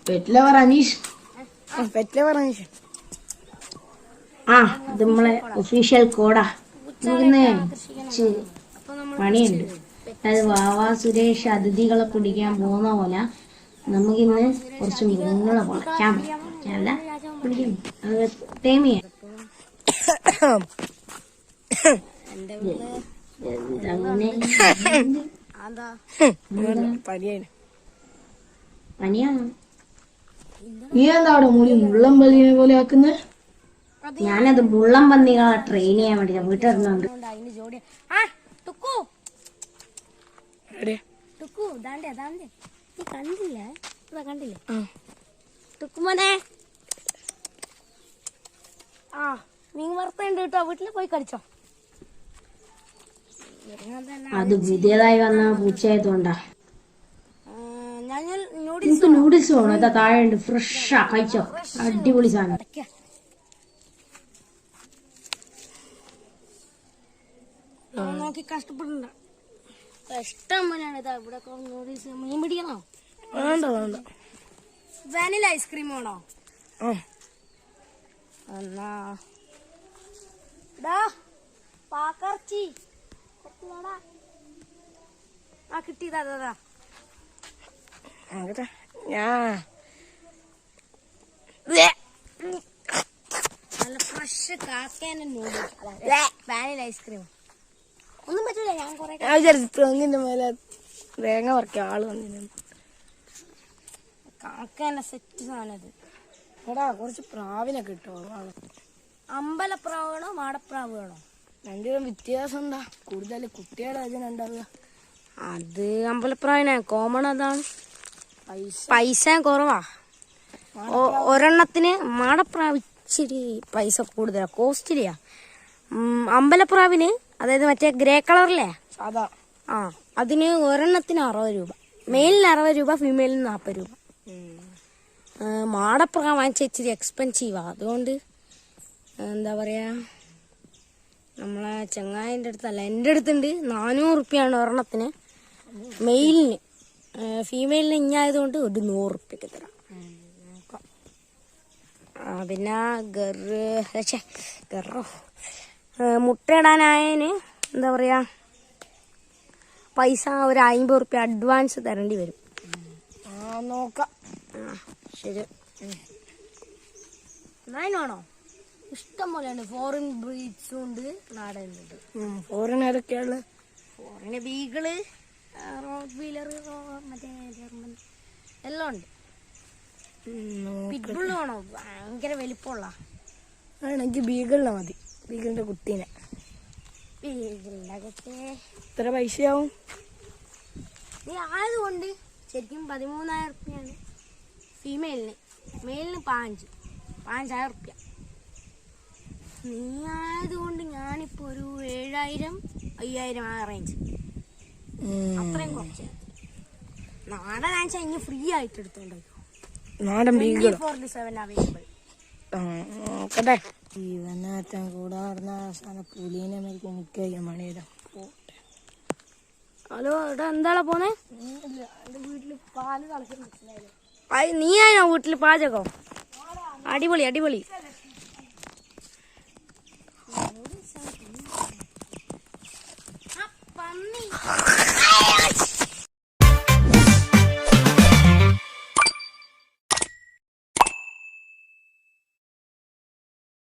പെറ്റ്ലവർ അനീഷ്. ആ ഇത് നമ്മളെ ഒഫീഷ്യൽ കോഡാ. നമുക്കിന്ന് പണിയുണ്ട്. അത് വാവാ സുരേഷ് അതിഥികളെ പിടിക്കാൻ പോകുന്ന പോലെ നമുക്കിന്ന് കുറച്ച് മൃഗങ്ങളെ വളയ്ക്കാൻ അല്ല പിടിക്കും. അത് ടൈം ചെയ്യാം. പനിയാണ്. നീ എന്താ അവിടെ മുടി മുള്ളം പല്ലിനെ പോലെ ആക്കുന്നത്? ഞാനത് മുള്ളം പന്നികളെ ട്രെയിൻ ചെയ്യാൻ വേണ്ടി വീട്ടിലിരുന്നുണ്ട്. മീൻ വറുത്തുണ്ട് കേട്ടോ, വീട്ടിൽ പോയി കടിച്ചോ. അത് പുതിയതായി വന്ന പൂച്ചയായതുകൊണ്ടാ. നൂഡിൽസ് നൂഡിൽസ് വേണം. അതാ താഴെ ഉണ്ട്, ഫ്രഷാ, കഴിച്ചോ. അടിപൊളി സാധനം. നോക്കി കഷ്ടപ്പെടണ്ട, ഇഷ്ടം പോലെയാണ്. ഇതാ ഇവിടെ നൂഡിൽസ്. മീൻ പിടിക്കണോ? വേണ്ട വേണ്ട. വാനില ഐസ്ക്രീം വേണോ? എന്നാ പാക്കർച്ചി ആ കിട്ടിയതാ. നല്ല ഫ്രഷ് കാക്കേന്റെ നൂഡിൽസ്, വാനില ഐസ്ക്രീം. ഒന്നും പറ്റില്ല. ഞാൻ കൊറേ തെങ്ങിന്റെ മേലെ തേങ്ങ പറിക്കാൻ ആള് വന്നിരുന്നു. കാക്കേന്റെ സെറ്റ് സാധനം. എടാ കുറച്ച് പ്രാവിനെ കിട്ടോ? അമ്പലപ്രാവ് വേണോ മാടപ്രാവ് വേണോ? രണ്ടുപേരും വ്യത്യാസം എന്താ? കൂടുതൽ കുട്ടികളുടെ അതിനുണ്ടാവുക. അത് അമ്പലപ്രാവിനെ കോമൺ. അതാണ് പൈസ കുറവാ ഒരെണ്ണത്തിന്. മാടപ്രാവ് ഇച്ചിരി പൈസ കൂടുതലാ, കോസ്റ്റ്ലിയാ. അമ്പലപ്രാവിന്, അതായത് മറ്റേ ഗ്രേ കളറില്ലേ അതാ, അതിന് ഒരെണ്ണത്തിന് 60 രൂപ. മെയിലിന് 60 രൂപ, ഫീമെയിലിന് 40 രൂപ. മാടപ്രാവ് വാങ്ങിച്ച ഇച്ചിരി എക്സ്പെൻസീവാ. അതുകൊണ്ട് എന്താ പറയാ, നമ്മളെ ചങ്ങായിൻ്റെ അടുത്തല്ല, എൻ്റെ അടുത്തുണ്ട്. 400 റുപ്യാണ് ഒരെണ്ണത്തിന് മെയിലിന്. ഫീമെയിലിന് ഇഞ്ഞായതുകൊണ്ട് ഒരു 100 റുപ്യക്ക് തരാം. പിന്നെ മുട്ടയിടാനായതിന് എന്താ പറയാ, പൈസ ഒരു 50 റുപ്യ അഡ്വാൻസ് തരേണ്ടി വരും. നോക്കാം. ശരി. നായനാണോ? ഇഷ്ടം പോലെയുണ്ട്. ഫോറിൻ ബ്രീഡ്സും ഉണ്ട്, നാടനുണ്ട്. ഫോറിൻ ഏതൊക്കെയാണ്? ഫോറിന് ബീഗിള്, റോഡ് വീലർ, മറ്റേ ജർമ്മൻ എല്ലാം ഉണ്ട്. പിറ്റ്ബുൾ വേണോ? ഭയങ്കര വലിപ്പമുള്ള ആണെങ്കിൽ ബീഗിളിനെ മതി. ബീഗിളിന്റെ കുട്ടീനെ. ബീഗിളിന്റെ കുട്ടി എത്ര പൈസയാവും? നീ ആയതുകൊണ്ട് ശരിക്കും 13,000 റുപ്യാണ് ഫീമെയിലിന്. മെയിലിന് 5,000 റുപ്യ. നീ ആയതുകൊണ്ട് ഞാനിപ്പോ ഒരു 7,000-5,000 ആ റേഞ്ച്, അത്രയും കുറച്ച്. നാടൻ ആഴ്ച ഇനി ഫ്രീ ആയിട്ട് എടുത്തോണ്ടോ. നാടൻ ബീഗിൾ 24/7 അവൈലബിൾ. നോക്കട്ടെ. ഇവനാറ്റം കൂടെ നടന്ന അവസാനം പുലീനെ മേടിക്കാൻ നിൽക്കുക മണിയിടാം. ഹലോ, ഇവിടെ എന്താ പോന്നെ? എന്റെ വീട്ടില് പാല് കളിക്കാൻ മനസ്സിലായില്ലേ? നീ ആണോ വീട്ടില് പാചകം? അടിപൊളി അടിപൊളി. പന്നി